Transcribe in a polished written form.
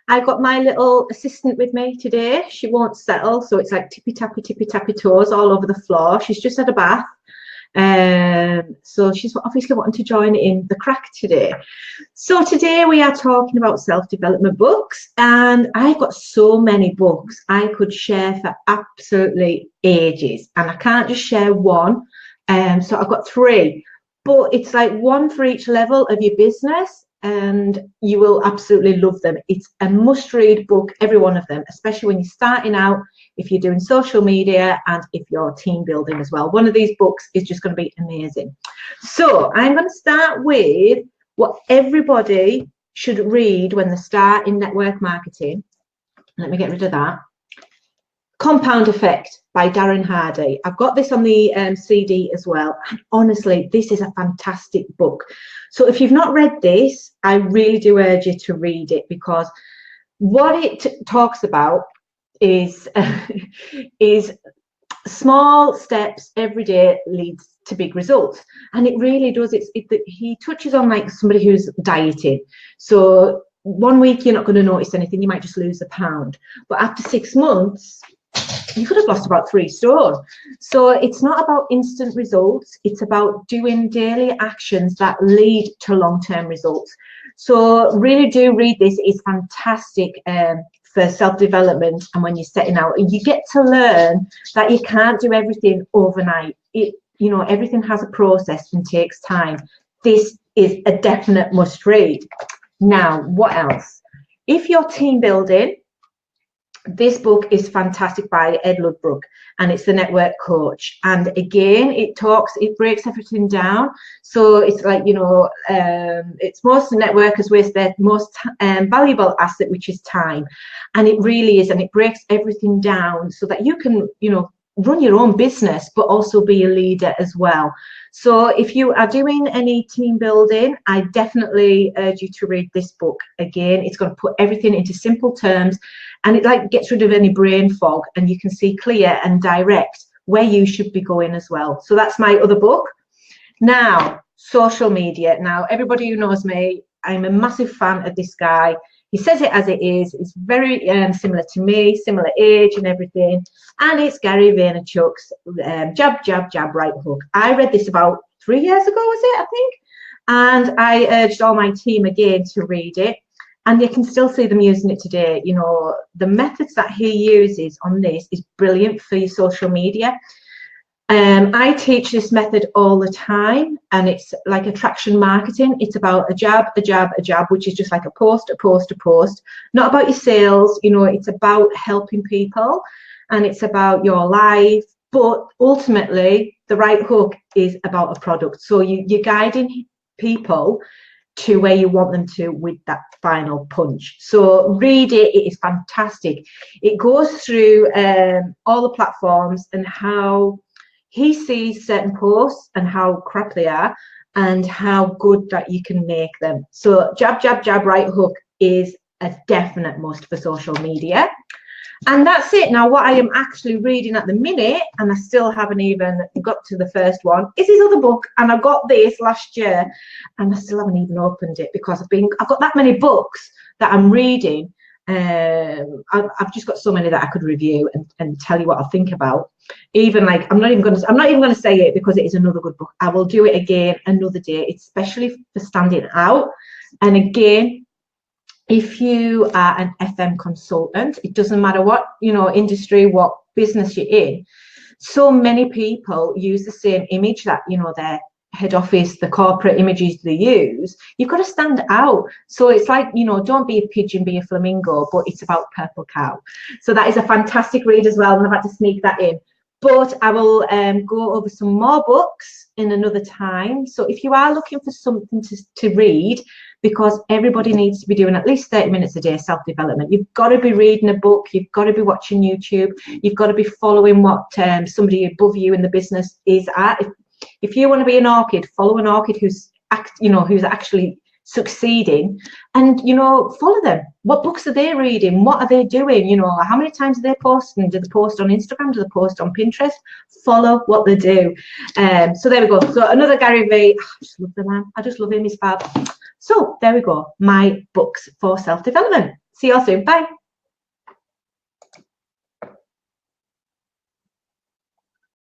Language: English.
I got my little assistant with me today. She won't settle, so it's like tippy tappy toes all over the floor. She's just had a bath. So she's obviously wanting to join in the crack today. So today we are talking about self-development books, and I've got so many books I could share for absolutely ages, and I can't just share one. So I've got three, but it's like one for each level of your business, and you will absolutely love them. It's a must-read book, every one of them, especially when you're starting out, if you're doing social media, and if you're team building as well. One of these books is just going to be amazing. So I'm going to start with what everybody should read when they start in network marketing. Let me get rid of that. Compound Effect by Darren Hardy. I've got this on the CD as well. And honestly, this is a fantastic book. So if you've not read this, I really do urge you to read it, because what it talks about is small steps every day leads to big results. And it really does. He touches on like somebody who's dieting. So 1 week, you're not going to notice anything. You might just lose a pound. But after 6 months, you could have lost about 3 stone. So it's not about instant results. It's about doing daily actions that lead to long-term results. So really do read this. It's fantastic for self-development, and when you're setting out, you get to learn that you can't do everything overnight. Everything has a process and takes time. This is a definite must read. Now, what else? If you're team building, this book is fantastic by Ed Ludbrook, and it's the Network Coach. And again, it breaks everything down. So it's like, it's most networkers waste their most valuable asset, which is time. And it really is. And it breaks everything down so that you can, run your own business, but also be a leader as well. So if you are doing any team building, I definitely urge you to read this book. Again, it's going to put everything into simple terms, and it gets rid of any brain fog, and you can see clear and direct where you should be going as well. So that's my other book. Now, social media. Now, everybody who knows me, I'm a massive fan of this guy. He says it as it is. It's very similar to me, similar age and everything. And it's Gary Vaynerchuk's Jab, Jab, Jab, Right Hook. I read this about 3 years ago, was it, I think? And I urged all my team again to read it. And you can still see them using it today. The methods that he uses on this is brilliant for your social media. I teach this method all the time, and it's like attraction marketing. It's about a jab, which is just like a post, not about your sales. It's about helping people, and it's about your life. But ultimately, the right hook is about a product. So you're guiding people to where you want them to with that final punch. So read it. It is fantastic. It goes through all the platforms and how he sees certain posts and how crap they are and how good that you can make them. So Jab, Jab, Jab, Right Hook is a definite must for social media. And that's it. Now, what I am actually reading at the minute, and I still haven't even got to the first one, is his other book. And I got this last year, and I still haven't even opened it because I've got that many books that I'm reading. I've just got so many that I could review and tell you what I think about. Even like I'm not even going to say it because it is another good book. I will do it again another day, especially for standing out. And again, if you are an FM consultant, it doesn't matter what industry, what business you're in. So many people use the same image that their head office, the corporate images they use. You've got to stand out. So it's like, don't be a pigeon, be a flamingo, but it's about purple cow. So that is a fantastic read as well, and I've had to sneak that in. But I will go over some more books in another time. So if you are looking for something to read, because everybody needs to be doing at least 30 minutes a day self-development, you've got to be reading a book, you've got to be watching YouTube, you've got to be following what somebody above you in the business is at. If you want to be an orchid, follow an orchid who's actually succeeding, and follow them. What books are they reading? What are they doing? How many times are they posting? Do they post on Instagram? Do they post on Pinterest? Follow what they do. So there we go. So another Gary Vee. I just love the man. I just love him. He's fab. So there we go. My books for self-development. See you all soon. Bye.